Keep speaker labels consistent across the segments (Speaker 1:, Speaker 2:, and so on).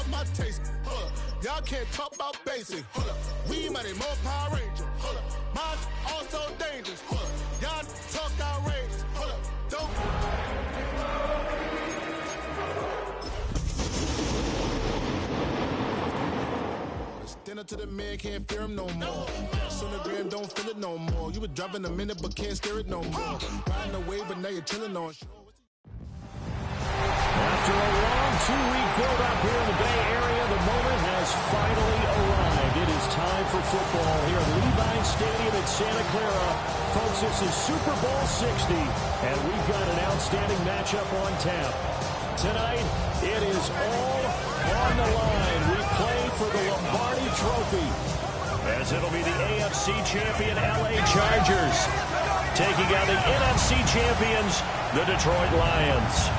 Speaker 1: off my taste. Hold up. Y'all can't talk about basic. Hold up. We money, more Power Ranger. Hold up. Mine also dangerous. Hold up. Y'all talk outrageous. Hold up. Don't. Stand up to the man, can't fear him no more. Sonogram don't feel it no more. You were driving a minute, but can't steer it no more. Riding away, but now you're chilling on shore.
Speaker 2: After a long two-week build-up here in the Bay Area, the moment has finally arrived. It is time for football here at Levi Stadium in Santa Clara. Folks, this is Super Bowl 60, and we've got an outstanding matchup on tap. Tonight, it is all on the line. We play for the Lombardi Trophy, as it'll be the AFC champion LA Chargers taking out the NFC champions, the Detroit Lions.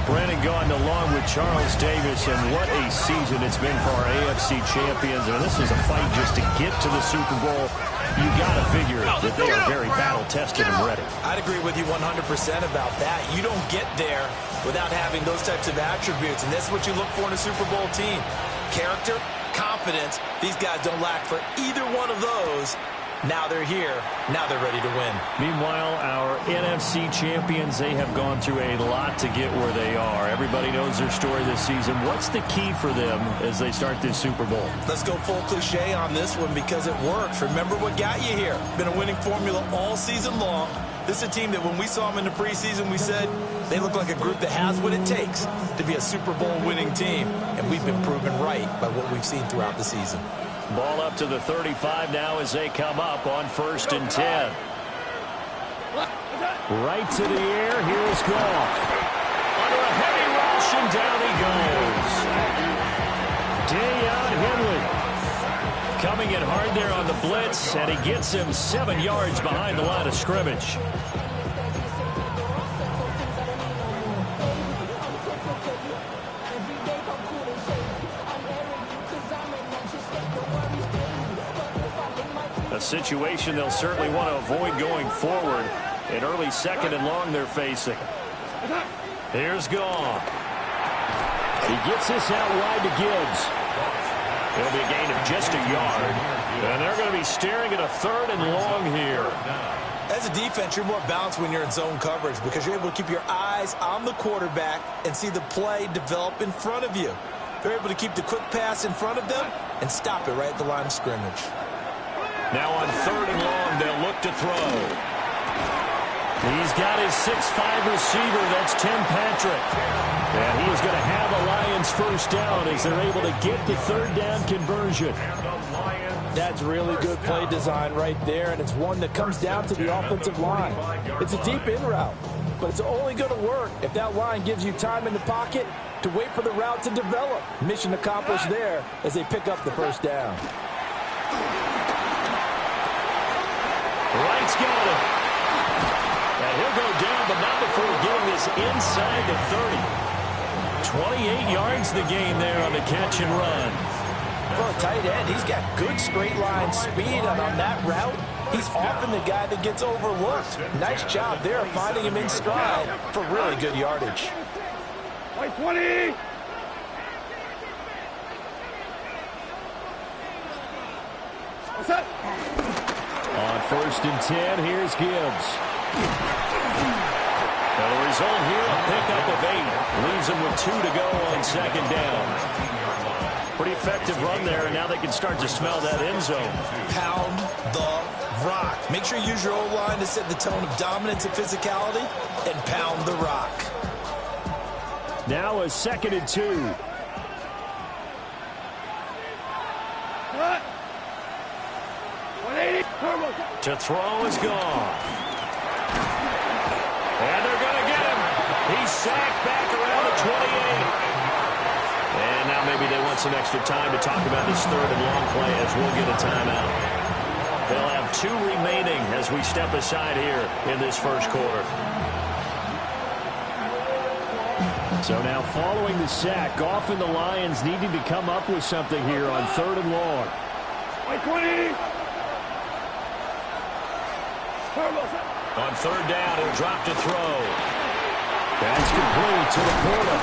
Speaker 2: Brandon Gaudin along with Charles Davis, and what a season it's been for our AFC champions. And this is a fight just to get to the Super Bowl. You got to figure that they are very battle-tested and ready.
Speaker 3: I'd agree with you 100% about that. You don't get there without having those types of attributes, and that's what you look for in a Super Bowl team. Character, confidence. These guys don't lack for either one of those. Now they're here. Now they're ready to win.
Speaker 2: Meanwhile, our NFC champions, they have gone through a lot to get where they are. Everybody knows their story this season. What's the key for them as they start this Super Bowl?
Speaker 3: Let's go full cliche on this one because it works. Remember what got you here. Been a winning formula all season long. This is a team that when we saw them in the preseason, we said they look like a group that has what it takes to be a Super Bowl winning team. And we've been proven right by what we've seen throughout the season.
Speaker 2: Ball up to the 35 now as they come up on 1st and 10. Right to the air. Here's Goff. Under a heavy rush, and down he goes. Deion Henley coming in hard there on the blitz, and he gets him 7 yards behind the line of scrimmage. A situation they'll certainly want to avoid going forward. An early 2nd and long they're facing. Here's Goff. He gets this out wide to Gibbs. It'll be a gain of just a yard. And they're going to be staring at a 3rd and long here.
Speaker 3: As a defense, you're more balanced when you're in zone coverage because you're able to keep your eyes on the quarterback and see the play develop in front of you. They're able to keep the quick pass in front of them and stop it right at the line of scrimmage.
Speaker 2: Now on 3rd and long, they'll look to throw. He's got his 6'5" receiver. That's Tim Patrick. And he is going to have a Lions first down as they're able to get the 3rd down conversion.
Speaker 4: That's really good play design right there, and it's one that comes down to the offensive line. It's a deep in route, but it's only going to work if that line gives you time in the pocket to wait for the route to develop. Mission accomplished there as they pick up the first down.
Speaker 2: Wright's got it. And he'll go down, but not before getting this inside the 30. 28 yards the gain there on the catch and run.
Speaker 4: For a tight end, he's got good straight line speed, and on that route, he's often the guy that gets overlooked. Nice job there of finding him in stride for really good yardage.
Speaker 5: 20. What's that?
Speaker 2: On 1st and 10, here's Gibbs. And the result here, a pickup of 8. Leaves him with 2 to go on 2nd down. Pretty effective run there, and now they can start to smell that end zone.
Speaker 3: Pound the rock. Make sure you use your O-line to set the tone of dominance and physicality, and pound the rock.
Speaker 2: Now a 2nd and 2.
Speaker 5: What? 180.
Speaker 2: To throw is Goff. And they're going to get him. He's sacked back around the 28. And now maybe they want some extra time to talk about this 3rd and long play as we'll get a timeout. They'll have 2 remaining as we step aside here in this first quarter. So now following the sack, Goff and the Lions needing to come up with something here on 3rd and long.
Speaker 5: 20.
Speaker 2: On 3rd down, he'll drop to throw. That's complete to the corner.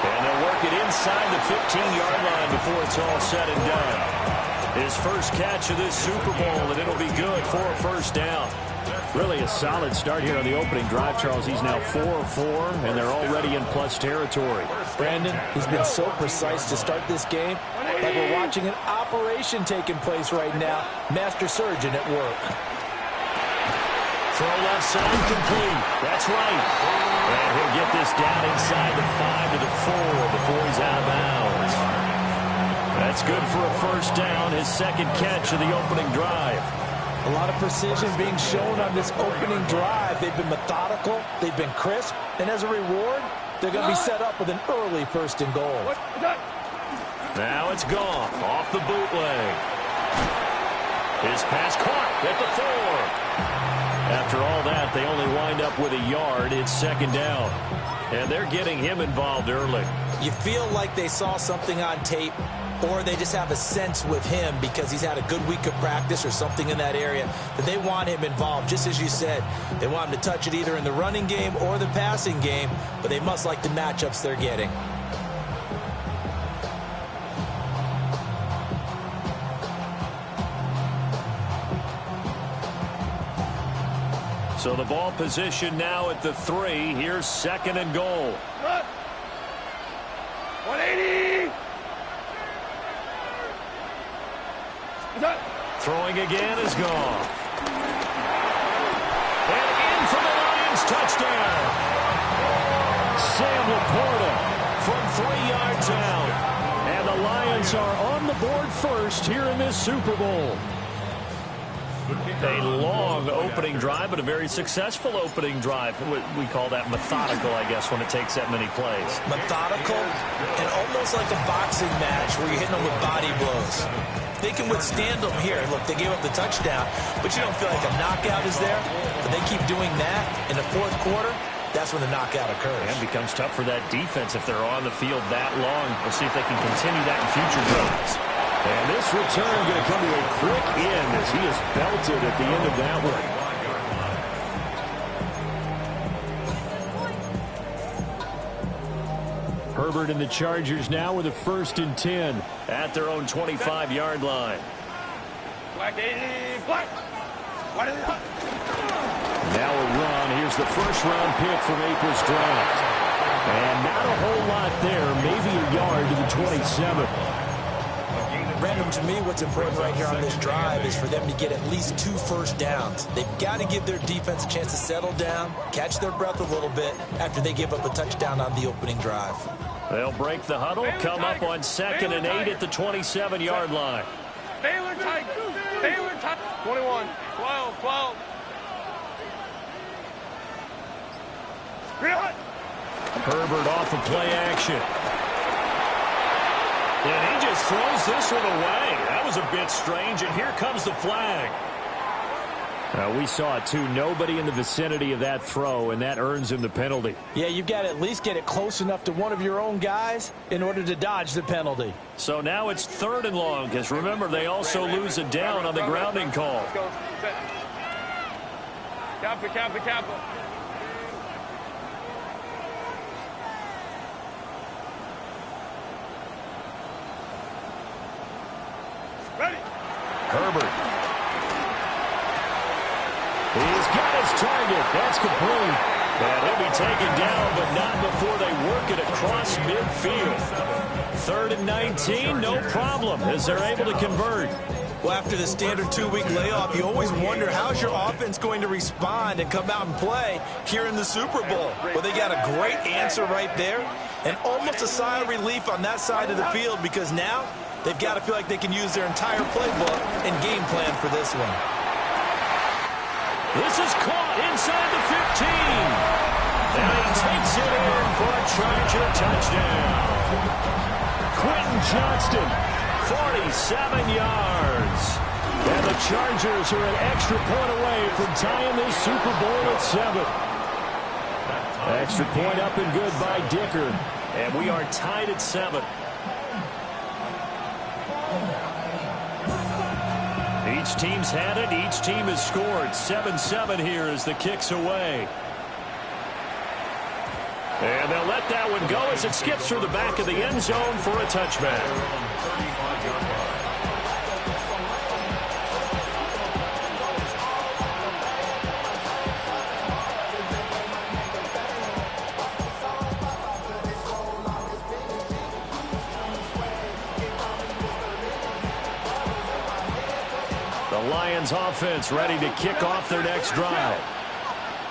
Speaker 2: And they'll work it inside the 15-yard line before it's all said and done. His first catch of this Super Bowl, and it'll be good for a first down. Really a solid start here on the opening drive, Charles. He's now 4 of 4, and they're already in plus territory.
Speaker 4: Brandon, he's been so precise to start this game, like we're watching an operation taking place right now. Master surgeon at work.
Speaker 2: Throw left side complete. That's right. And he'll get this down inside the 5 to the 4 before he's out of bounds. That's good for a first down, his second catch of the opening drive.
Speaker 4: A lot of precision being shown on this opening drive. They've been methodical, they've been crisp, and as a reward, they're going to be set up with an early first and goal.
Speaker 2: Now it's Goff off the bootleg. His pass caught at the 4. After all that, they only wind up with a yard. It's second down. And they're getting him involved early.
Speaker 3: You feel like they saw something on tape, or they just have a sense with him because he's had a good week of practice or something in that area that they want him involved. Just as you said, they want him to touch it either in the running game or the passing game, but they must like the matchups they're getting.
Speaker 2: So the ball position now at the 3. Here's second and goal.
Speaker 5: 180.
Speaker 2: Throwing again is Goff. And in for the Lions touchdown. Sam Laporta from 3 yards out. And the Lions are on the board first here in this Super Bowl. A long opening drive, but a very successful opening drive. We call that methodical, I guess, when it takes that many plays.
Speaker 3: Methodical and almost like a boxing match where you're hitting them with body blows. They can withstand them here. Look, they gave up the touchdown, but you don't feel like a knockout is there. But they keep doing that in the fourth quarter. That's when the knockout occurs.
Speaker 2: And it becomes tough for that defense if they're on the field that long. We'll see if they can continue that in future drives. And this return going to come to a quick end as he is belted at the end of that one. Herbert and the Chargers now with a 1st and 10 at their own 25-yard line.
Speaker 5: Black 80, black.
Speaker 2: Now a run. Here's the first-round pick from April's draft. And not a whole lot there. Maybe a yard to the 27.
Speaker 3: Random, to me, what's important right here on this drive is for them to get at least 2 first downs. They've got to give their defense a chance to settle down, catch their breath a little bit after they give up a touchdown on the opening drive.
Speaker 2: They'll break the huddle, come up on 2nd and 8 at the 27-yard line.
Speaker 5: Baylor Tigers. Baylor Tigers. 21. 12. 12.
Speaker 2: Herbert off of play action. And he just throws this one away. That was a bit strange, and here comes the flag. We saw it, too. Nobody in the vicinity of that throw, and that earns him the penalty.
Speaker 4: Yeah, you've got to at least get it close enough to one of your own guys in order to dodge the penalty.
Speaker 2: So now it's 3rd and long, because remember, they also lose a down on the grounding call.
Speaker 5: Let's go. Set. Kappa, kappa, kappa. Ready.
Speaker 2: Herbert. He's got his target. That's complete. And he'll be taken down, but not before they work it across midfield. 3rd and 19, no problem, as they're able to convert.
Speaker 3: Well, after the standard 2-week layoff, you always wonder how's your offense going to respond and come out and play here in the Super Bowl. Well, they got a great answer right there and almost a sigh of relief on that side of the field because now they've got to feel like they can use their entire playbook and game plan for this one.
Speaker 2: This is caught inside the 15. And he takes it in for a Charger touchdown. Quentin Johnston, 47 yards. And the Chargers are an extra point away from tying this Super Bowl at 7. Extra point up and good by Dicker. And we are tied at 7. Each team's had it. Each team has scored. 7-7 here as the kick's away. And they'll let that one go as it skips through the back of the end zone for a touchback. The Lions offense ready to kick off their next drive.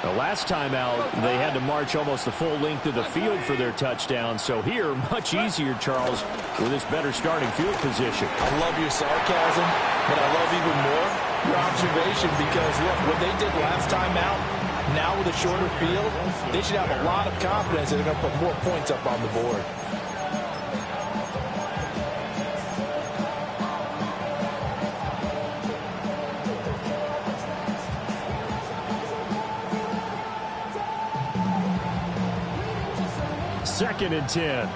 Speaker 2: The last time out, they had to march almost the full length of the field for their touchdown. So here, much easier, Charles, with this better starting field position.
Speaker 3: I love your sarcasm, but I love even more your observation because, look, what they did last time out, now with a shorter field, they should have a lot of confidence that they're going to put more points up on the board.
Speaker 2: Second and 10.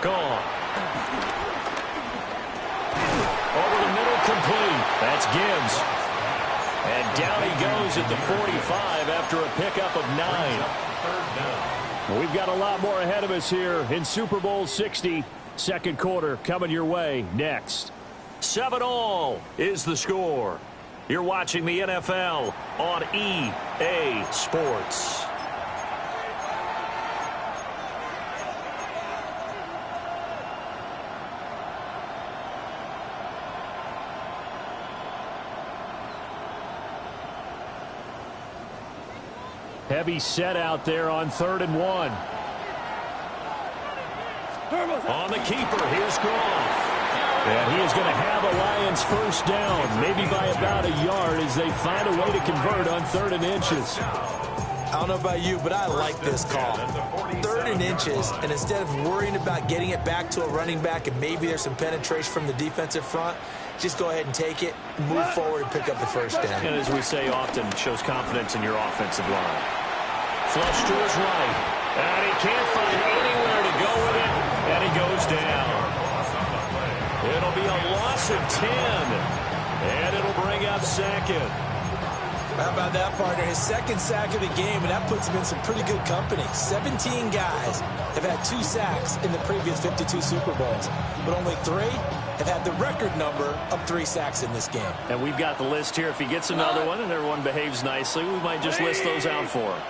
Speaker 2: Gone. Over the middle, complete. That's Gibbs. And down he goes at the 45 after a pickup of 9. Well, we've got a lot more ahead of us here in Super Bowl 60. Second quarter coming your way next. 7-all is the score. You're watching the NFL on EA Sports. Heavy set out there on 3rd and 1. On the keeper, here's Goff. And he is going to have a Lions first down, maybe by about a yard as they find a way to convert on 3rd and inches.
Speaker 3: I don't know about you, but I like this call. 3rd and inches, and instead of worrying about getting it back to a running back and maybe there's some penetration from the defensive front, just go ahead and take it, move forward, and pick up the first down.
Speaker 2: And as we say often, it shows confidence in your offensive line. Flush to his right, and he can't find anywhere to go with it, and he goes down. It'll be a loss of 10, and it'll bring up 2nd.
Speaker 3: How about that, partner? His 2nd sack of the game, and that puts him in some pretty good company. 17 guys have had 2 sacks in the previous 52 Super Bowls, but only 3 have had the record number of 3 sacks in this game.
Speaker 2: And we've got the list here. If he gets another one and everyone behaves nicely, we might just list those out for him.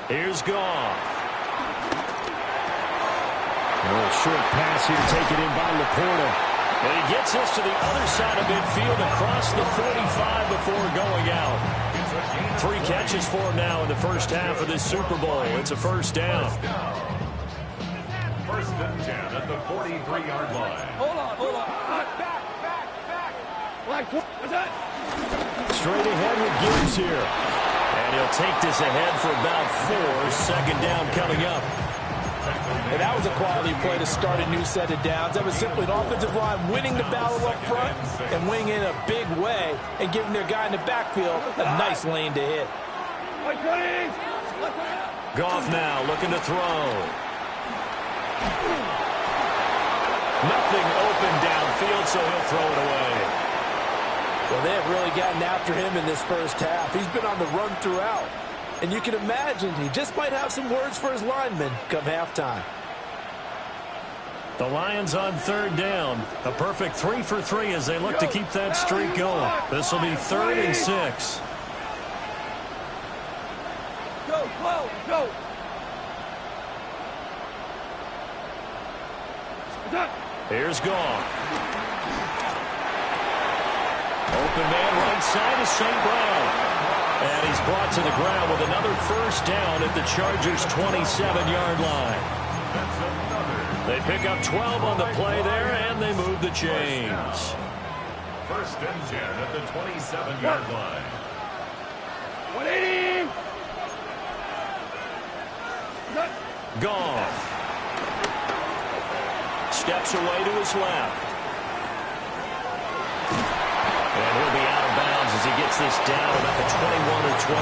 Speaker 2: Here's Goff. A little short pass here taken in by Laporta. And he gets this to the other side of midfield across the 45 before going out. 3 catches for him now in the first half of this Super Bowl. It's a first down.
Speaker 6: First and 10 at the 43-yard line.
Speaker 5: Hold on. Back. What's that?
Speaker 2: Straight ahead with Gibbs here. And he'll take this ahead for about 4. Second down coming up.
Speaker 3: And that was a quality play to start a new set of downs. That was simply an offensive line winning the battle up front and winning in a big way and giving their guy in the backfield a nice lane to hit.
Speaker 2: Goff now looking to throw. Nothing open downfield, so he'll throw it away.
Speaker 3: Well, they have really gotten after him in this first half. He's been on the run throughout. And you can imagine he just might have some words for his linemen come halftime.
Speaker 2: The Lions on 3rd down. A perfect 3 for 3 as they look to keep that streak going. This will be 3rd and 6.
Speaker 5: Go.
Speaker 2: Here's Goff. Open man right side is St. Brown. And he's brought to the ground with another first down at the Chargers' 27-yard line. They pick up 12 on the play there, and they move the chains.
Speaker 6: First and 10 at the 27-yard line.
Speaker 5: 180.
Speaker 2: Goff. Steps away to his left. And he'll be out of bounds as he gets this down about the 21 or 22.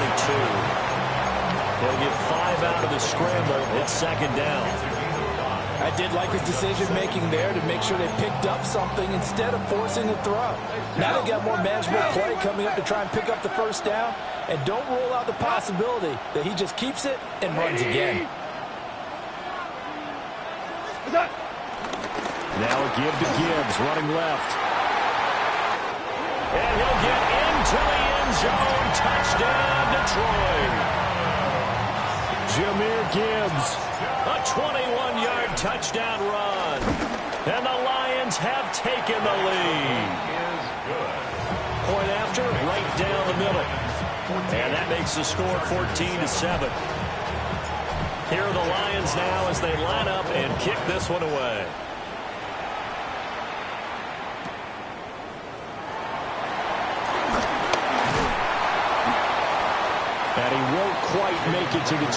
Speaker 2: He'll get 5 out of the scramble. It's second down.
Speaker 4: I did like his decision-making there to make sure they picked up something instead of forcing a throw. Now they got more manageable play coming up to try and pick up the first down, and don't rule out the possibility that he just keeps it and runs again.
Speaker 2: Now a give to Gibbs, running left. And he'll get into the end zone. Touchdown, Detroit. Jahmyr Gibbs, a 21-yard touchdown run. And the Lions have taken the lead. Point after, right down the middle. And that makes the score 14-7. Here are the Lions now as they line up and kick this one away. And he won't quite make it to the 25.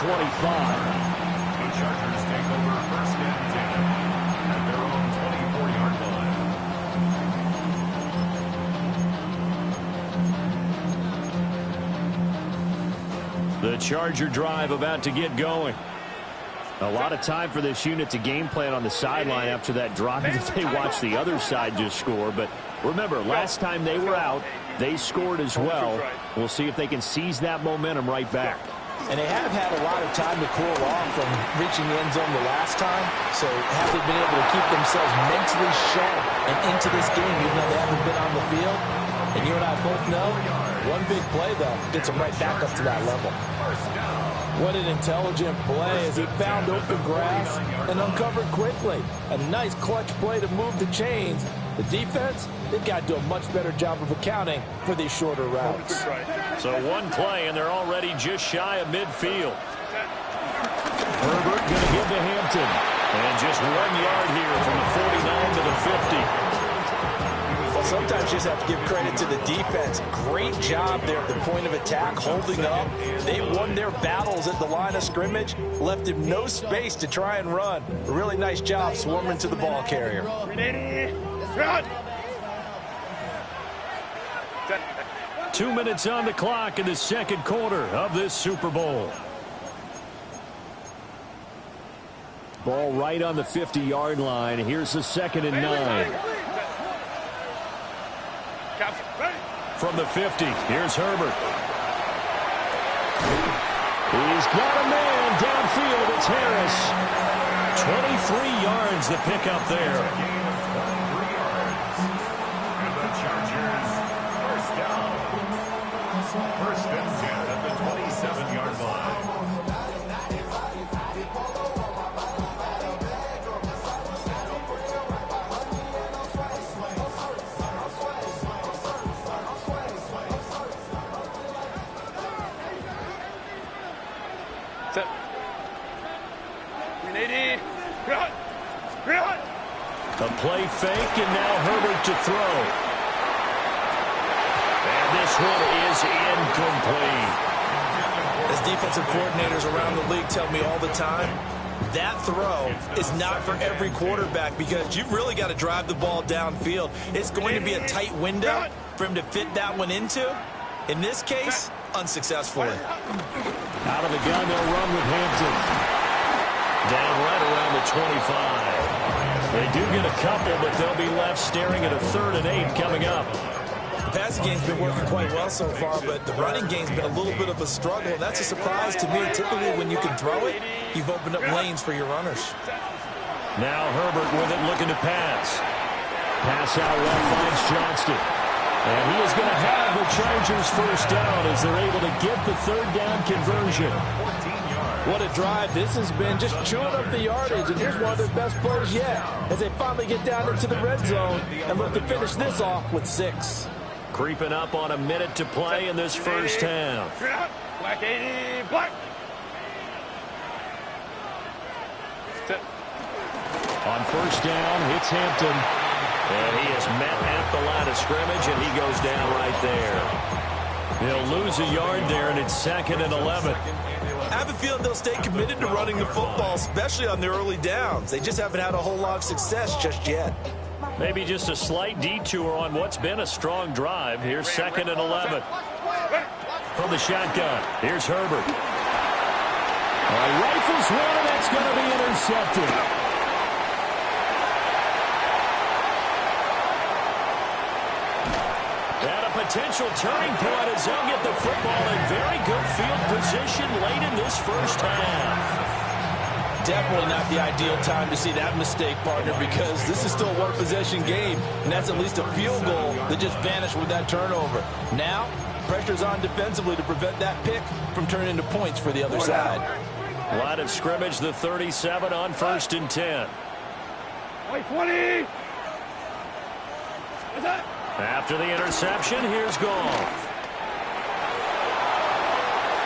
Speaker 6: The Chargers take over first and 10 at their own 24-yard line.
Speaker 2: The Charger drive about to get going. A lot of time for this unit to game plan on the sideline after that drive that they watched the other side just score. But remember, last time they were out, they scored as well. We'll see if they can seize that momentum right back.
Speaker 4: And they have had a lot of time to cool off from reaching the end zone the last time. So have they been able to keep themselves mentally sharp and into this game even though they haven't been on the field? And you and I both know, one big play, though, gets them right back up to that level. What an intelligent play as he found open grass and uncovered quickly. A nice clutch play to move the chains. The defense, they've got to do a much better job of accounting for these shorter routes.
Speaker 2: So one play, and they're already just shy of midfield. Herbert going to give to Hampton. And just 1 yard here from the 49 to the 50.
Speaker 3: Well, sometimes you just have to give credit to the defense. Great job there at the point of attack, holding up. They won their battles at the line of scrimmage, left him no space to try and run. A really nice job swarming to the ball carrier.
Speaker 2: 2 minutes on the clock in the second quarter of this Super Bowl. Ball right on the 50-yard line. Here's the 2nd and 9. From the 50, here's Herbert. He's got a man downfield. It's Harris. 23 yards the pickup there.
Speaker 6: And the Chargers, first down. First and 10 at the 27-yard line.
Speaker 2: A play fake, and now Herbert to throw. And this one is incomplete.
Speaker 3: As defensive coordinators around the league tell me all the time, that throw is not for every quarterback because you've really got to drive the ball downfield. It's going to be a tight window for him to fit that one into. In this case, unsuccessfully.
Speaker 2: Out of the gun, they'll run with Hampton. Down right around the 25. They do get a couple, but they'll be left staring at a 3rd and 8 coming up.
Speaker 3: The passing game's been working quite well so far, but the running game's been a little bit of a struggle. That's a surprise to me. Typically, when you can throw it, you've opened up lanes for your runners.
Speaker 2: Now Herbert with it, looking to pass. Pass out left finds Johnston. And he is going to have the Chargers first down as they're able to get the 3rd down conversion.
Speaker 4: What a drive this has been, just chewing up the yardage, and here's one of their best plays yet as they finally get down into the red zone and look to finish this off with 6.
Speaker 2: Creeping up on a minute to play in this first half.
Speaker 5: Black 80, black.
Speaker 2: On first down, it's Hampton. And he is met at the line of scrimmage, and he goes down right there. He'll lose a yard there, and it's 2nd and 11.
Speaker 3: I have a feeling they'll stay committed to running the football, especially on their early downs. They just haven't had a whole lot of success just yet.
Speaker 2: Maybe just a slight detour on what's been a strong drive. Here's 2nd and 11. From the shotgun, here's Herbert. Rifles one, and that's going to be intercepted. potential turning point as they'll get the football in very good field position late in this first half.
Speaker 3: Definitely not the ideal time to see that mistake, partner, because this is still a one-possession game, and that's at least a field goal that just vanished with that turnover. Now, pressure's on defensively to prevent that pick from turning into points for the other side.
Speaker 2: Line of scrimmage, the 37 on 1st and 10.
Speaker 5: 20.
Speaker 2: After the interception, here's Goff.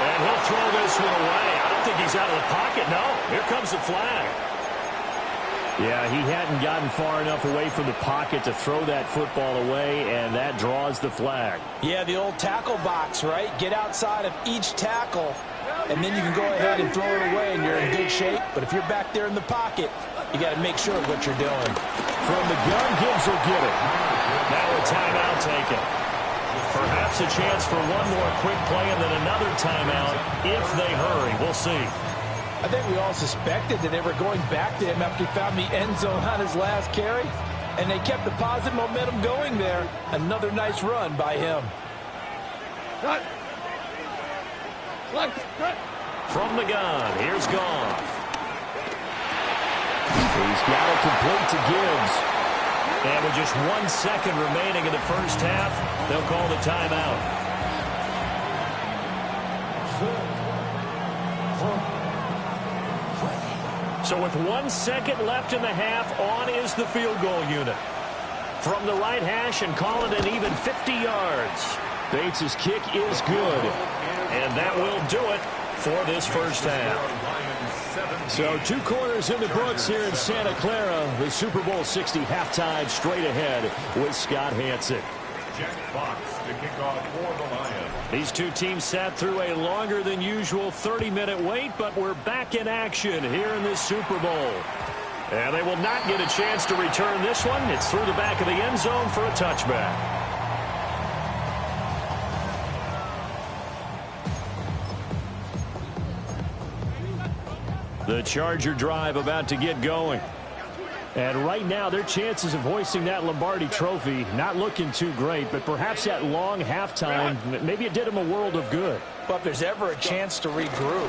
Speaker 2: And he'll throw this one away. I don't think he's out of the pocket, no. Here comes the flag. Yeah, he hadn't gotten far enough away from the pocket to throw that football away, and that draws the flag.
Speaker 3: Yeah, the old tackle box, right? Get outside of each tackle, and then you can go ahead and throw it away, and you're in good shape. But if you're back there in the pocket, you got to make sure of what you're doing.
Speaker 2: From the gun, Gibbs will get it. Now a timeout taken. Perhaps a chance for one more quick play and then another timeout if they hurry. We'll see.
Speaker 3: I think we all suspected that they were going back to him after he found the end zone on his last carry, and they kept the positive momentum going there. Another nice run by him.
Speaker 5: Cut.
Speaker 2: From the gun, here's Goff. He's got it complete to Gibbs. And with just 1 second remaining in the first half, they'll call the timeout. So with 1 second left in the half, on is the field goal unit. From the right hash and call it an even 50 yards. Bates' kick is good. And that will do it for this first half. So 2 quarters in the books here in Santa Clara. The Super Bowl 60 halftime straight ahead with Scott Hanson.
Speaker 6: Jack Fox to kick off for the Lions.
Speaker 2: These two teams sat through a longer than usual 30-minute wait, but we're back in action here in this Super Bowl. And they will not get a chance to return this one. It's through the back of the end zone for a touchback. The Charger drive about to get going. And right now, their chances of hoisting that Lombardi trophy not looking too great, but perhaps that long halftime, maybe it did them a world of good.
Speaker 3: But if there's ever a chance to regroup,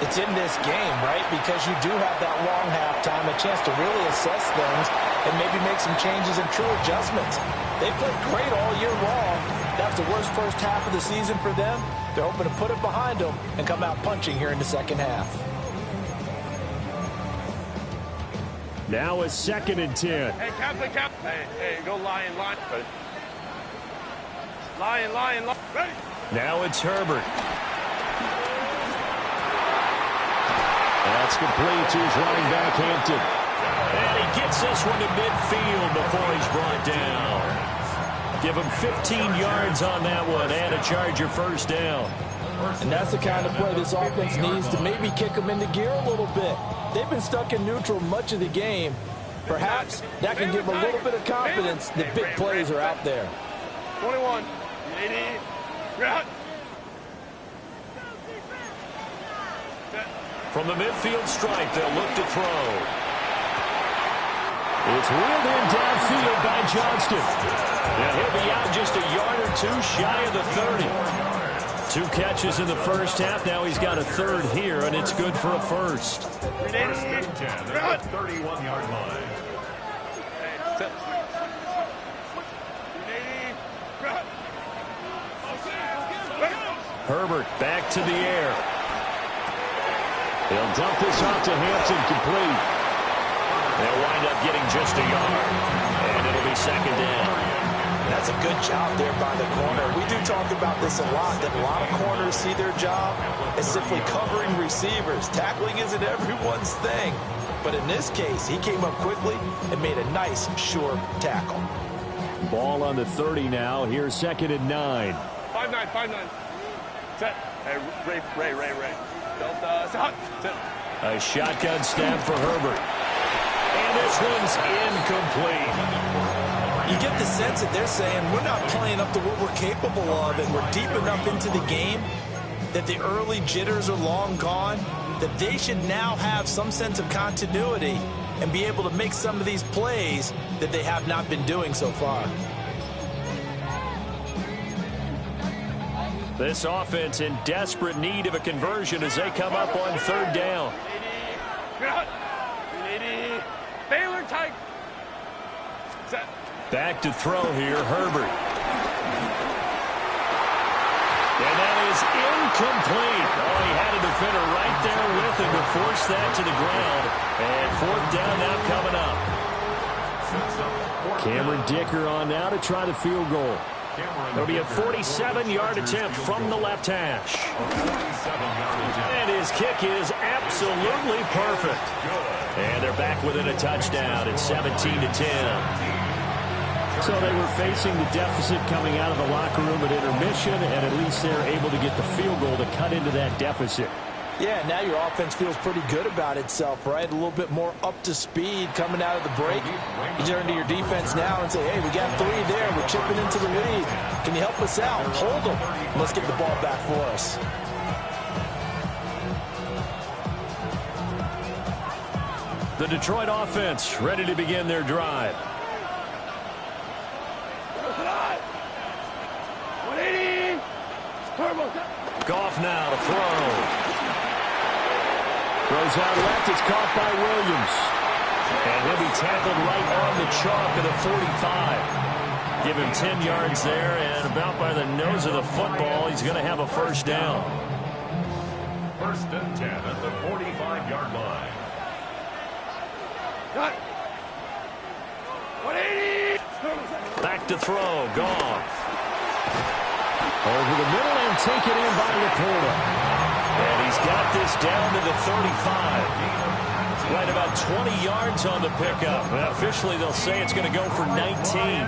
Speaker 3: it's in this game, right? Because you do have that long halftime, a chance to really assess things and maybe make some changes and true adjustments. They played great all year long. That's the worst first half of the season for them. They're hoping to put it behind them and come out punching here in the second half.
Speaker 2: Now a 2nd and 10.
Speaker 5: Hey, Captain. Hey, go line. Line. Ready.
Speaker 2: Now it's Herbert. That's complete to his running back, Hampton. And he gets this one to midfield before he's brought down. Give him 15 yards on that one and a Charger first down.
Speaker 3: And that's the kind of play this offense needs to maybe kick them into gear a little bit. They've been stuck in neutral much of the game. Perhaps that can give a little bit of confidence that big plays are out there.
Speaker 5: 21. 80. Route.
Speaker 2: From the midfield stripe, they'll look to throw. It's reeled in downfield by Johnston. And he'll be out just a yard or two shy of the 30. 2 catches in the first half. Now he's got a 3rd here, and it's good for a first.
Speaker 6: First and 10 at the 31-yard line.
Speaker 2: Herbert back to the air. He'll dump this off to Hampton, complete. They'll wind up getting just a yard, and it'll be 2nd down.
Speaker 3: That's a good job there by the corner. We do talk about this a lot, that a lot of corners see their job as simply covering receivers. Tackling isn't everyone's thing. But in this case, he came up quickly and made a nice, sure tackle.
Speaker 2: Ball on the 30 now. Here's 2nd and 9.
Speaker 5: 5-9. Set. Hey, Ray. Delta. Set.
Speaker 2: A shotgun snap for Herbert. And this one's incomplete.
Speaker 3: You get the sense that they're saying we're not playing up to what we're capable of, and we're deep enough into the game that the early jitters are long gone, that they should now have some sense of continuity and be able to make some of these plays that they have not been doing so far.
Speaker 2: This offense in desperate need of a conversion as they come up on third down.
Speaker 5: Baylor tight.
Speaker 2: Back to throw here, Herbert. And that is incomplete. Oh, he had a defender right there with him to force that to the ground. And fourth down now coming up. Cameron Dicker on now to try the field goal. It'll be a 47-yard attempt from the left hash. And his kick is absolutely perfect. And they're back within a touchdown at 17-10. So they were facing the deficit coming out of the locker room at intermission, and at least they're able to get the field goal to cut into that deficit.
Speaker 4: Yeah, now your offense feels pretty good about itself, right? A little bit more up to speed coming out of the break. You turn to your defense now and say, hey, we got 3 there. We're chipping into the lead. Can you help us out? Hold them. Let's get the ball back for us.
Speaker 2: The Detroit offense ready to begin their drive. Goff now to throw. Throws out left. It's caught by Williams. And he'll be tackled right on the chalk of the 45. Give him 10 yards there, and about by the nose of the football, he's going to have a first down.
Speaker 6: First and 10 at the 45-yard line.
Speaker 5: Cut. 180.
Speaker 2: Back to throw. Goff. Over the middle and taken in by Laporta. And he's got this down to the 35. Right about 20 yards on the pickup. Well, officially, they'll say it's going to go for 19.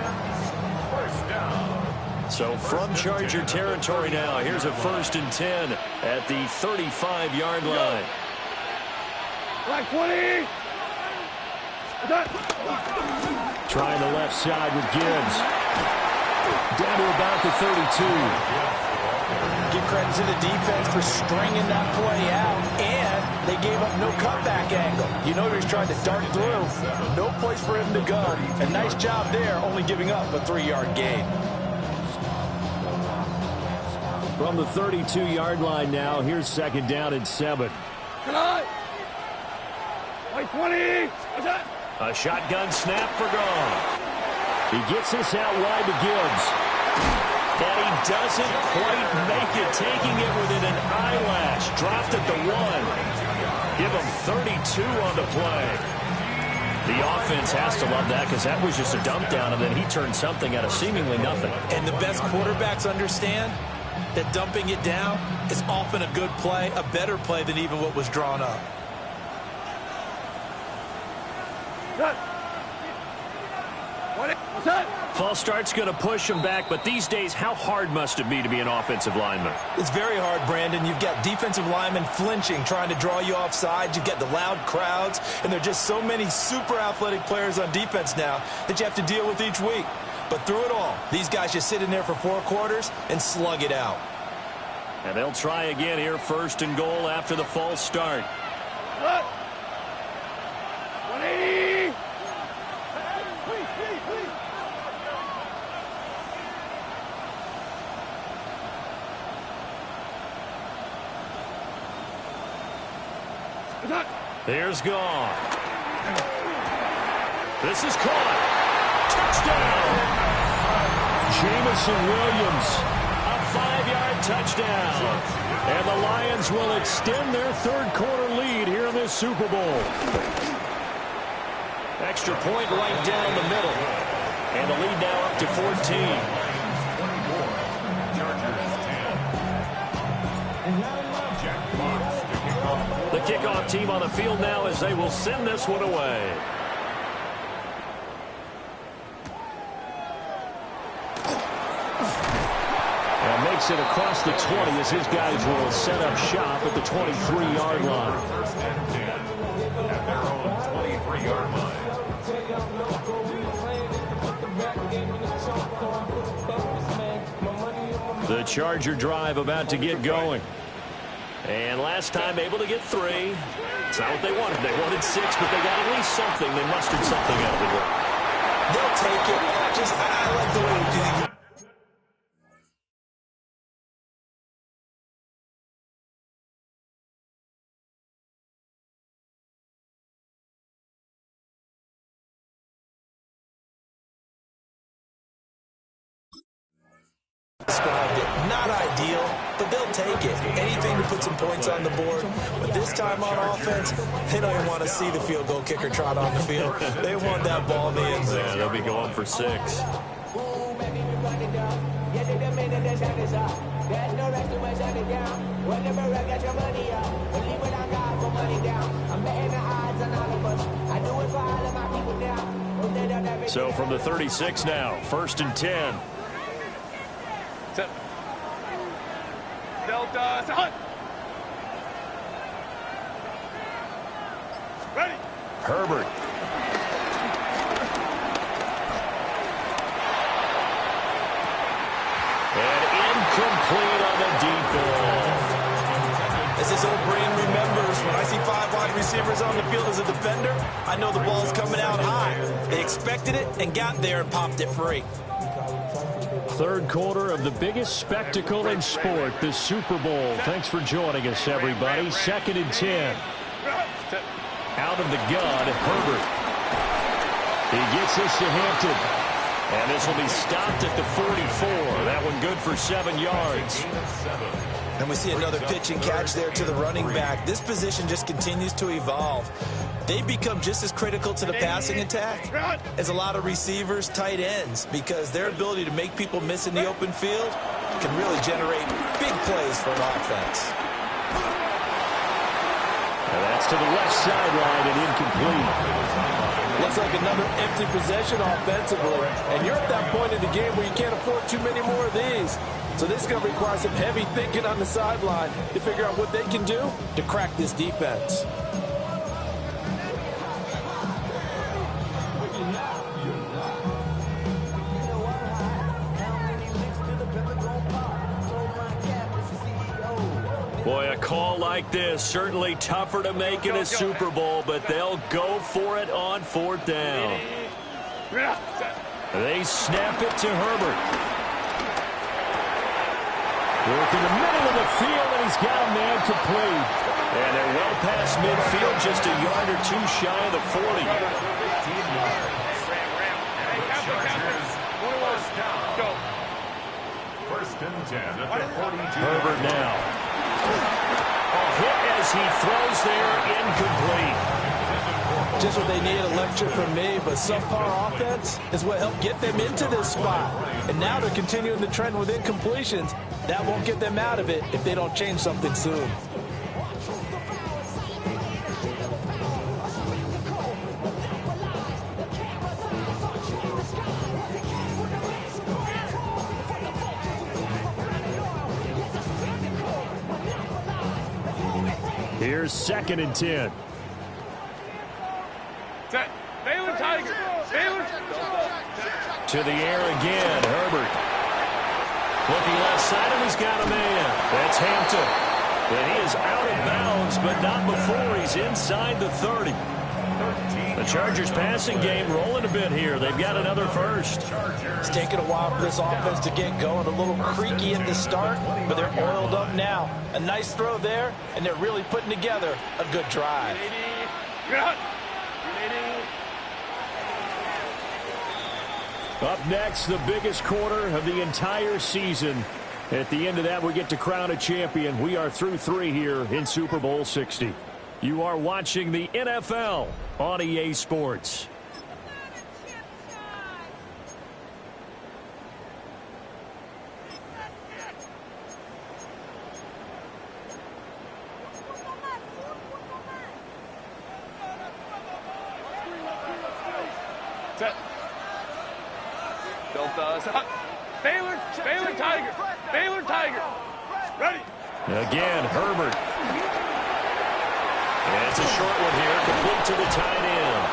Speaker 2: So from Charger territory now, here's a 1st and 10 at the 35-yard line.
Speaker 5: Like 20.
Speaker 2: Trying the left side with Gibbs. Down to about the 32.
Speaker 4: Give credit to the defense for stringing that play out, and they gave up no cutback angle. You know he's trying to dart through. No place for him to go. A nice job there, only giving up a 3-yard gain.
Speaker 2: From the 32-yard line now, here's 2nd down and 7.
Speaker 5: Like 20.
Speaker 2: A shotgun snap for Goff. He gets this out wide to Gibbs. And he doesn't quite make it, taking it within an eyelash. Dropped at the 1. Give him 32 on the play. The offense has to love that because that was just a dump down, and then he turned something out of seemingly nothing.
Speaker 3: And the best quarterbacks understand that dumping it down is often a good play, a better play than even what was drawn up.
Speaker 2: False start's going to push him back, but these days, how hard must it be to be an offensive lineman?
Speaker 3: It's very hard, Brandon. You've got defensive linemen flinching, trying to draw you off sides. You've got the loud crowds, and there are just so many super athletic players on defense now that you have to deal with each week. But through it all, these guys just sit in there for 4 quarters and slug it out.
Speaker 2: And they'll try again here, 1st and goal after the false start.
Speaker 5: 180.
Speaker 2: Here's Goff. This is caught. Touchdown! Jameson Williams, a 5-yard touchdown. And the Lions will extend their 3rd quarter lead here in this Super Bowl. Extra point right down the middle. And the lead now up to 14. The kickoff team on the field now as they will send this one away. And makes it across the 20 as his guys will set up shop at the 23-yard line.
Speaker 6: First and 10 at their own 23-yard line.
Speaker 2: The Charger drive about to get going. And last time able to get 3. It's not what they wanted. They wanted 6, but they got at least something. They mustered something out of the ground.
Speaker 3: They'll take it. I like the way Described it. Not ideal, but they'll take it. Anything to put some points on the board. But this time on offense, they don't even want to see the field goal kicker trot on the field. They want that ball in the end zone.
Speaker 2: Yeah, they'll be going for 6. So from the 36 now, 1st and 10.
Speaker 5: Delta, hunt. Ready.
Speaker 2: Herbert. And incomplete on the deep ball.
Speaker 3: As this old brain remembers, when I see 5 wide receivers on the field as a defender, I know the ball's coming out high. They expected it and got there and popped it free.
Speaker 2: 3rd quarter of the biggest spectacle in sport, the Super Bowl. Thanks for joining us, everybody. 2nd and 10. Out of the gun, Herbert. He gets this to Hampton. And this will be stopped at the 44. That one good for 7 yards.
Speaker 3: And we see another pitch and catch there to the running back. This position just continues to evolve. They become just as critical to the passing attack as a lot of receivers, tight ends, because their ability to make people miss in the open field can really generate big plays for an offense.
Speaker 2: And that's to the left sideline and incomplete.
Speaker 4: Looks like another empty possession offensively. And you're at that point in the game where you can't afford too many more of these. So this is going to require some heavy thinking on the sideline to figure out what they can do to crack this defense.
Speaker 2: Boy, a call like this, certainly tougher to make in a Super Bowl, but they'll go for it on 4th down. They snap it to Herbert. Work in the middle of the field, and he's got a man complete. And they're well past midfield, just a yard or 2 shy of the 40.
Speaker 6: First and 10 at the 42.
Speaker 2: Herbert now. Hit as he throws there, incomplete.
Speaker 4: Just what they need, a lecture from me, but subpar offense is what helped get them into this spot. And now they're continuing the trend with incompletions. That won't get them out of it if they don't change something soon.
Speaker 2: Here's 2nd and 10.
Speaker 5: Set. Baylor Tiger. Baylor.
Speaker 2: To the air again, Herbert. Looking left side, and he's got a man. That's Hampton. And he is out of bounds, but not before he's inside the 30. The Chargers passing game rolling a bit here. They've got another first.
Speaker 4: It's taken a while for this offense to get going. A little creaky at the start, but they're oiled up now. A nice throw there, and they're really putting together a good drive.
Speaker 2: Up next, the biggest quarter of the entire season. At the end of that, we get to crown a champion. We are through 3 here in Super Bowl 60. You are watching the NFL on EA Sports.
Speaker 5: Set. Delta. Baylor Tiger. Baylor Tiger. Ready.
Speaker 2: Again, Herbert. And it's a short one here, complete to the tight end.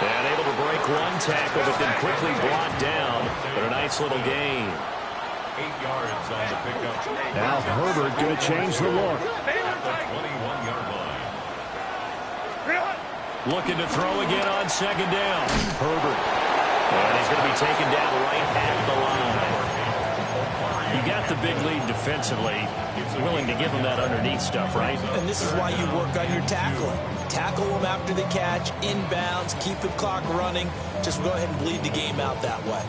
Speaker 2: And able to break one tackle, but then quickly brought down. But a nice little gain.
Speaker 6: 8 yards on the pickup.
Speaker 2: Now Herbert going to change the look.
Speaker 6: At the 21-yard line.
Speaker 2: Looking to throw again on 2nd down. Herbert. And he's going to be taken down right at the line. You got the big lead defensively. You're willing to give him that underneath stuff, right?
Speaker 3: And this is why you work on your tackling. Tackle them after the catch, inbounds, keep the clock running. Just go ahead and bleed the game out that way.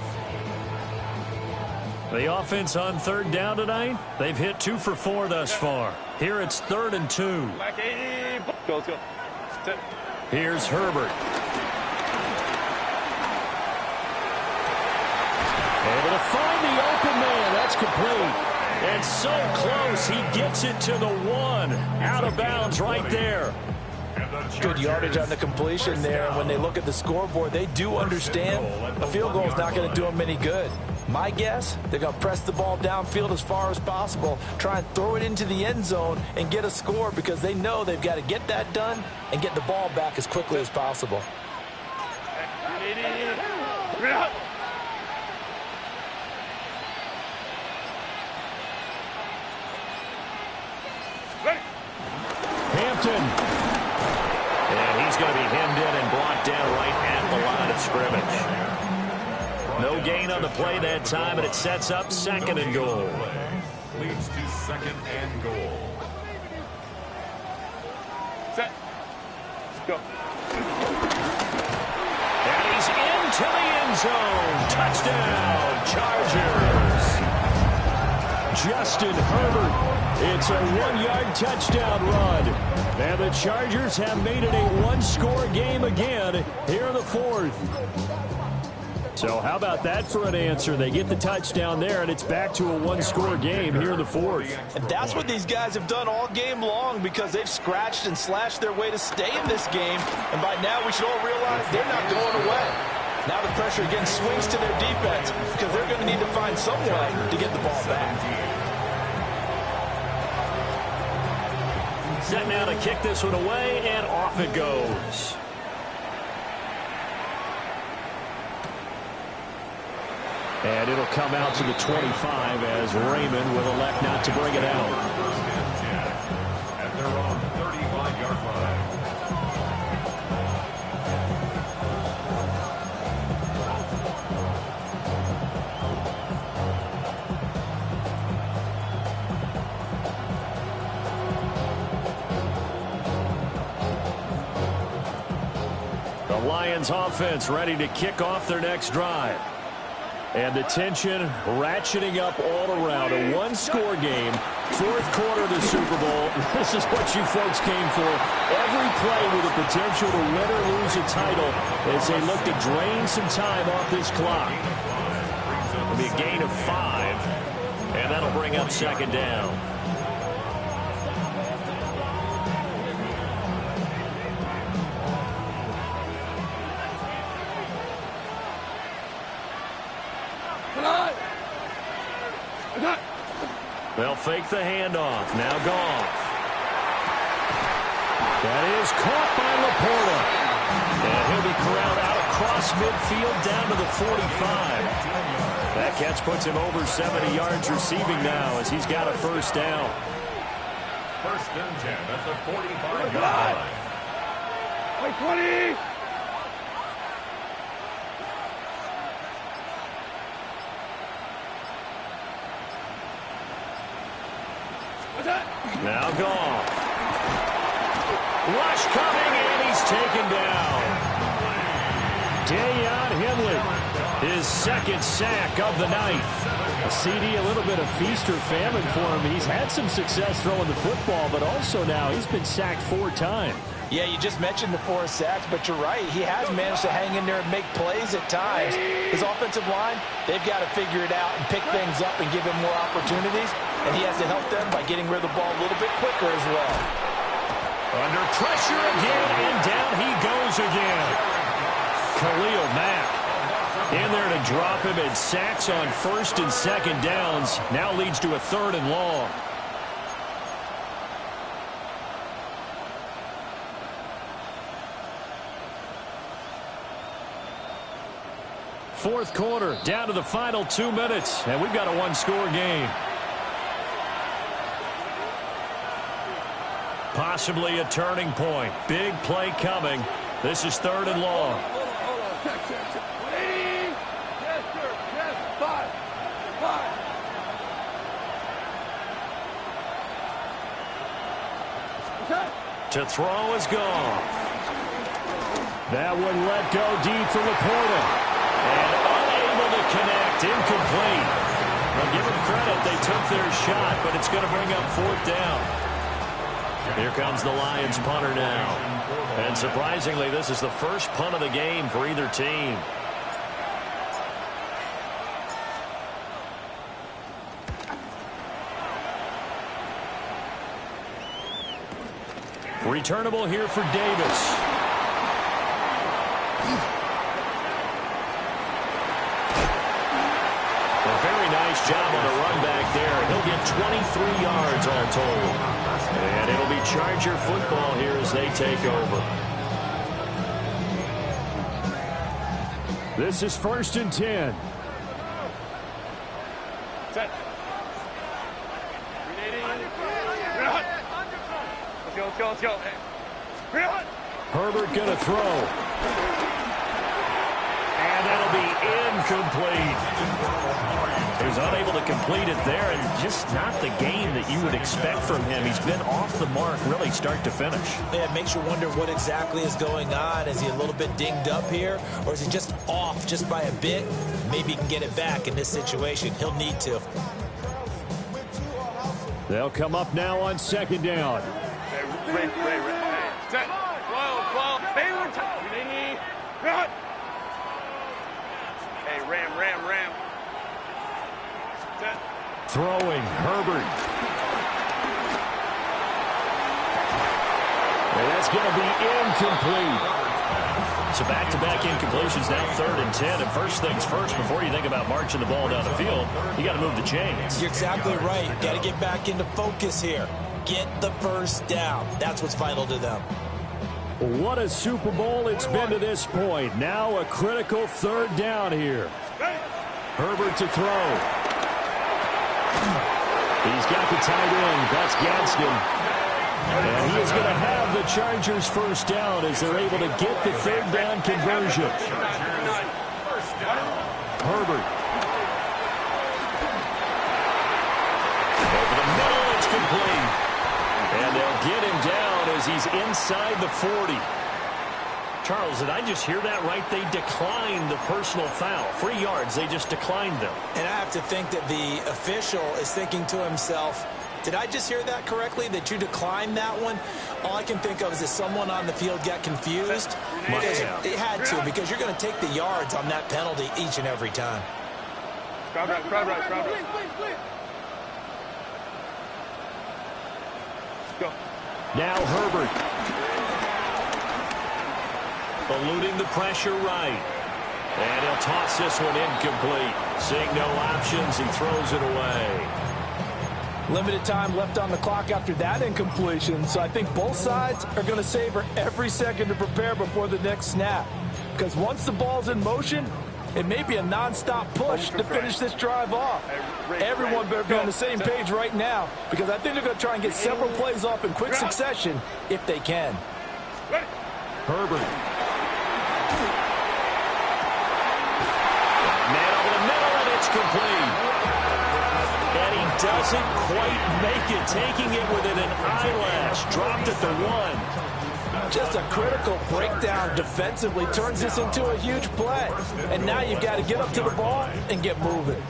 Speaker 2: The offense on third down tonight, they've hit 2 for 4 thus far. Here it's 3rd and 2.
Speaker 5: Go. Sit.
Speaker 2: Here's Herbert. Able to find the open man. That's complete. And so close, he gets it to the 1. Out of bounds right there.
Speaker 4: Good yardage on the completion there. And when they look at the scoreboard, they do understand a field goal is not going to do them any good. My guess, they're going to press the ball downfield as far as possible, try and throw it into the end zone and get a score because they know they've got to get that done and get the ball back as quickly as possible.
Speaker 2: Hampton. And he's going to be hemmed in and brought down right at the line of scrimmage. No gain on the play that time, and it sets up 2nd and goal.
Speaker 6: Leads to 2nd and goal.
Speaker 5: Set. Go.
Speaker 2: And he's into the end zone. Touchdown, Chargers. Justin Herbert. It's a 1-yard touchdown run. And the Chargers have made it a 1-score game again here in the 4th. So how about that for an answer? They get the touchdown there, and it's back to a 1-score game here in the 4th.
Speaker 3: And that's what these guys have done all game long because they've scratched and slashed their way to stay in this game. And by now we should all realize they're not going away. Now the pressure again swings to their defense because they're going to need to find some way to get the ball back.
Speaker 2: Set now to kick this one away, and off it goes. And it'll come out to the 25 as Raymond will elect not to bring it out.
Speaker 6: And they're on the 35-yard line.
Speaker 2: The Lions offense ready to kick off their next drive. And the tension ratcheting up all around. A 1-score game. 4th quarter of the Super Bowl. This is what you folks came for. Every play with the potential to win or lose a title as they look to drain some time off this clock. It'll be a gain of 5. And that'll bring up 2nd down. They'll fake the handoff. Now Goff. That is caught by Laporta. And he'll be corralled out across midfield down to the 45. That catch puts him over 70 yards receiving now as he's got a 1st down.
Speaker 6: 1st and 10 at the 45-yard line.
Speaker 5: 20.
Speaker 2: Now Goff. Rush coming, and he's taken down. Deion Henley, his 2nd sack of the night. A CD, a little bit of feast or famine for him. He's had some success throwing the football, but also now he's been sacked 4 times.
Speaker 4: Yeah, you just mentioned the 4 sacks, but you're right. He has managed to hang in there and make plays at times. His offensive line, they've got to figure it out and pick things up and give him more opportunities. And he has to help them by getting rid of the ball a little bit quicker as well.
Speaker 2: Under pressure again, and down he goes again. Khalil Mack in there to drop him, and sacks on 1st and 2nd downs. Now leads to a 3rd and long. Fourth quarter, down to the final 2 minutes, and we've got a 1-score game. Possibly a turning point. Big play coming. This is 3rd and long. To throw is Goff. That one let go deep for Laporta. And unable to connect. Incomplete. Well, give them credit. They took their shot, but it's going to bring up 4th down. Here comes the Lions punter now. And surprisingly, this is the first punt of the game for either team. Returnable here for Davis. A very nice job on the run back there. He'll get 23 yards all told. And it'll be Charger football here as they take over. This is 1st and 10.
Speaker 5: Set. Let's go.
Speaker 2: Herbert going to throw. And that'll be incomplete. He was unable to complete it there, and just not the game that you would expect from him. He's been off the mark really start to finish.
Speaker 3: Yeah, it makes you wonder what exactly is going on. Is he a little bit dinged up here, or is he just off just by a bit? Maybe he can get it back in this situation. He'll need to.
Speaker 2: They'll come up now on 2nd down.
Speaker 5: Ray. Set. 12. Hayward. Hey, Ram. Set.
Speaker 2: Throwing, Herbert. And that's going to be incomplete. So back-to-back incompletions, now 3rd and 10. And first things first, before you think about marching the ball down the field, you got to move the chains.
Speaker 3: You're exactly right. Got to get back into focus here. Get the first down. That's what's vital to them.
Speaker 2: What a Super Bowl it's been to this point. Now a critical 3rd down here. Herbert to throw. He's got the tight end. That's Gadsden. And he is going to have the Chargers first down as they're able to get the 3rd down conversion. Herbert. Over the middle, it's complete. And they'll get him down as he's inside the 40. Charles, did I just hear that right? They declined the personal foul. 3 yards, they just declined them.
Speaker 3: And I have to think that the official is thinking to himself, did I just hear that correctly, that you declined that one? All I can think of is that someone on the field got confused. Because it had to, because you're going to take the yards on that penalty each and every time.
Speaker 5: Crowd right. Go.
Speaker 2: Now Herbert. Eluding the pressure right. And he'll toss this one incomplete. Seeing no options, he throws it away.
Speaker 4: Limited time left on the clock after that incompletion, so I think both sides are going to savor every second to prepare before the next snap. Because once the ball's in motion, it may be a non-stop push to finish this drive off. Everyone better be on the same page right now, because I think they're going to try and get several plays off in quick succession if they can.
Speaker 2: Herbert. Man over the middle, and it's complete. And he doesn't quite make it, taking it within an eyelash. Dropped at the 1.
Speaker 4: Just a critical breakdown defensively turns this into a huge play. And now you've got to get up to the ball and get moving.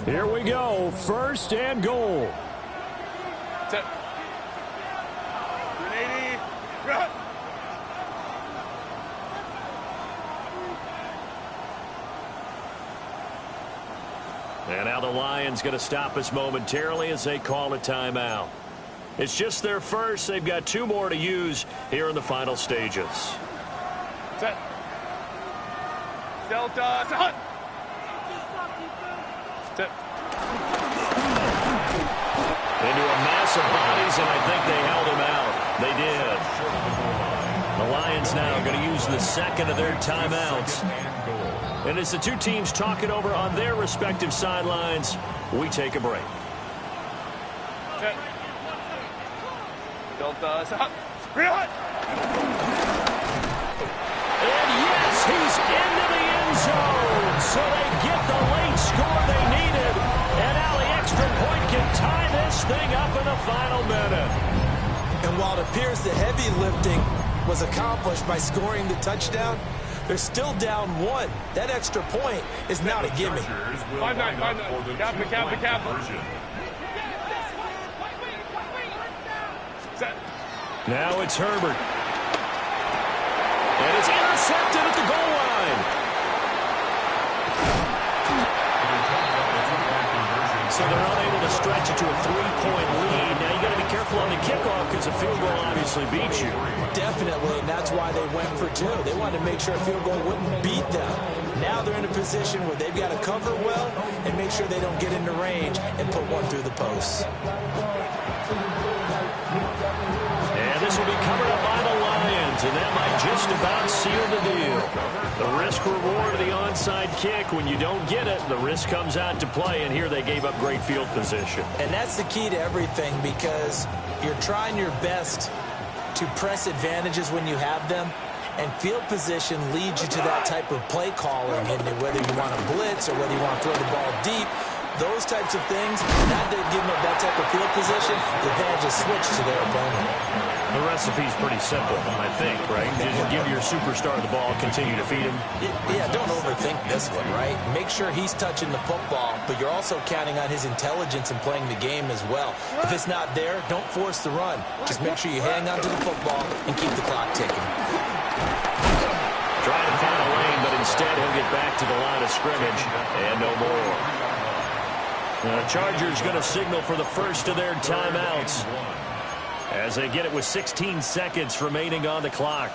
Speaker 2: Here we go. 1st and goal.
Speaker 5: Set. 380. Run.
Speaker 2: And now the Lions going to stop us momentarily as they call a timeout. It's just their first. They've got 2 more to use here in the final stages.
Speaker 5: Set. Delta. Set. Set.
Speaker 2: Into a mass of bodies, and I think they held him out. They did. The Lions now going to use the 2nd of their timeouts. And as the 2 teams talk it over on their respective sidelines, we take a break.
Speaker 5: Set. Delta. Set. Run.
Speaker 2: And yes, he's into the end zone. So they get the late score they needed. And now the extra point can tie this thing up in the final minute.
Speaker 3: And while it appears the heavy lifting was accomplished by scoring the touchdown. They're still down 1. That extra point is not a gimme.
Speaker 5: 5-9. Cap. Set.
Speaker 2: Now it's Herbert. And it's intercepted at the goal line. So they're unable to stretch it to a 3-point lead. Now you got to be careful on the kickoff because a field goal obviously beats you.
Speaker 3: Definitely, and that's why they went for 2. They wanted to make sure a field goal wouldn't beat them. Now they're in a position where they've got to cover well and make sure they don't get into range and put one through the posts.
Speaker 2: And this will be covered up by the Lions, and that might just about seal the deal. The risk-reward of the onside kick, when you don't get it, the risk comes out to play, and here they gave up great field position.
Speaker 3: And that's the key to everything, because you're trying your best to press advantages when you have them, and field position leads you to that type of play calling, and whether you want to blitz or whether you want to throw the ball deep, those types of things, not giving up that type of field position, the advantage is switched to their opponent.
Speaker 2: The recipe's pretty simple, I think, right? Just give your superstar the ball, continue to feed him.
Speaker 3: Yeah, don't overthink this one, right? Make sure he's touching the football, but you're also counting on his intelligence in playing the game as well. If it's not there, don't force the run. Just make sure you hang on to the football and keep the clock ticking.
Speaker 2: Trying to find a lane, but instead he'll get back to the line of scrimmage and no more. The Chargers going to signal for the first of their timeouts as they get it with 16 seconds remaining on the clock.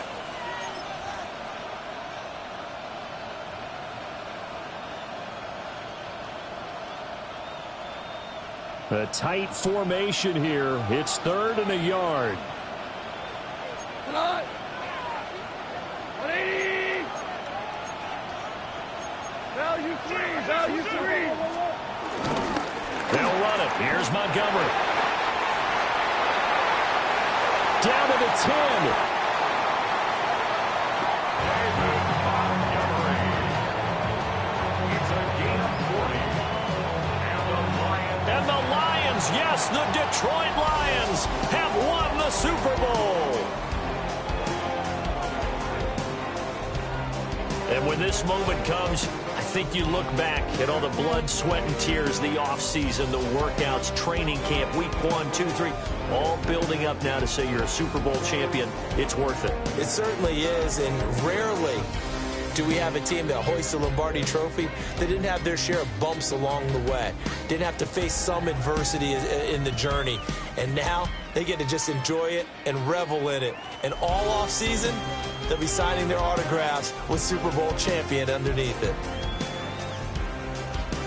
Speaker 2: A tight formation here. It's 3rd and a yard.
Speaker 5: 180. Value 3.
Speaker 2: They'll run it. Here's Montgomery. Down to the 10.
Speaker 6: It's a gain of 40.
Speaker 2: And the Lions, yes, the Detroit Lions have won the Super Bowl. And when this moment comes, I think you look back at all the blood, sweat, and tears, the offseason, the workouts, training camp, week 1, 2, 3, all building up now to say you're a Super Bowl champion. It's worth it.
Speaker 3: It certainly is, and rarely do we have a team that hoists the Lombardi Trophy that didn't have their share of bumps along the way, didn't have to face some adversity in the journey, and now they get to just enjoy it and revel in it. And all offseason, they'll be signing their autographs with Super Bowl champion underneath it.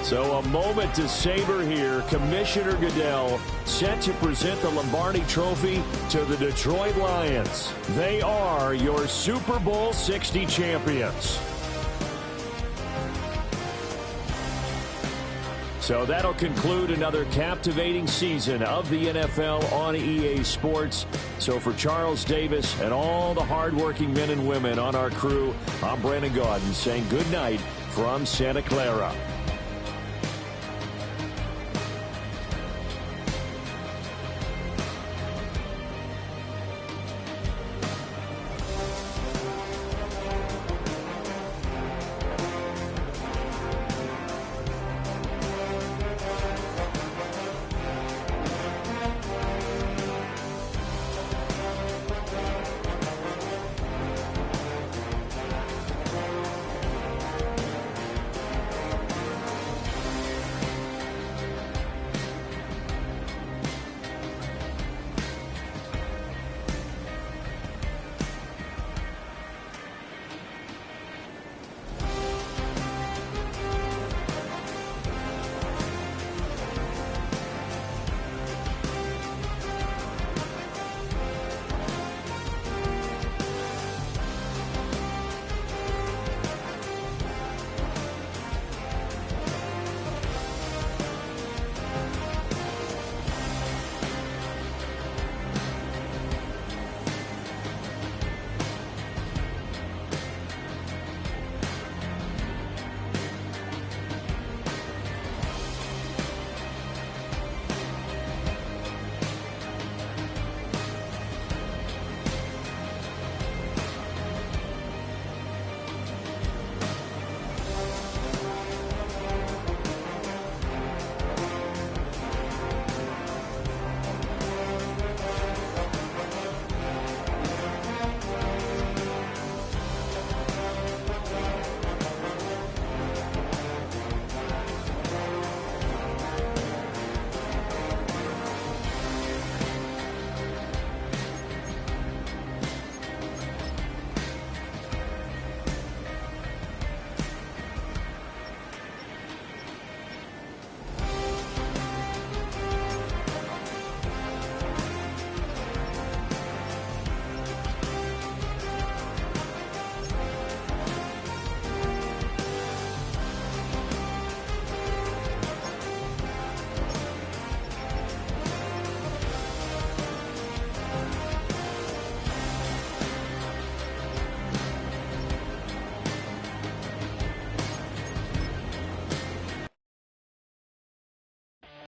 Speaker 2: So a moment to savor here. Commissioner Goodell set to present the Lombardi Trophy to the Detroit Lions. They are your Super Bowl 60 champions. So that'll conclude another captivating season of the NFL on EA Sports. So for Charles Davis and all the hardworking men and women on our crew, I'm Brandon Gaudin saying good night from Santa Clara.